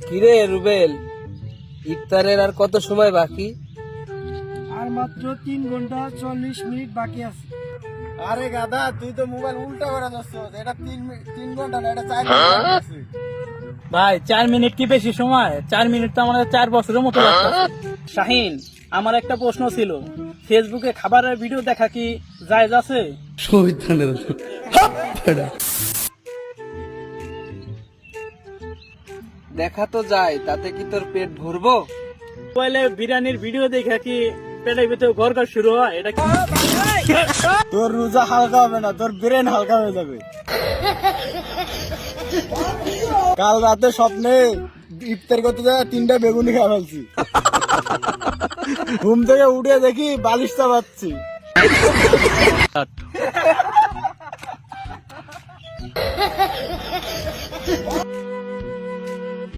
কিরে রুবেল, ইফতারের আর কত সময় বাকি? আর মাত্র 3 ঘন্টা 40 মিনিট বাকি আছে। আরে গাদা, তুই তো মোবাইল উল্টা করে যাচ্ছ। এটা 3 ঘন্টা না, এটা 4 ঘন্টা আছে। ভাই 4 মিনিট কি বেশি সময়? 4 মিনিট তো আমাদের 4 বছরের মতো লাগছে। শাহিন, আমার একটা প্রশ্ন ছিল, ফেসবুকে খাবারের ভিডিও দেখা কি জায়েজ আছে? দেখা তো যায়, তাতে কি তোর পেট ভরবো? মোবাইলে বিরিয়ানির ভিডিও দেখা কি পেটের ভিতরে ঘর শুরু হয়? এটা কি? তোর রোজা হালকা হবে না, তোর ব্রেন হালকা হয়ে যাবে। কাল রাতে স্বপ্নে ইফতার করতে যায় 3টা বেগুনি খেয়ে ফেলছি। ঘুম থেকে উঠে দেখি বালিশ চাপাচ্ছি।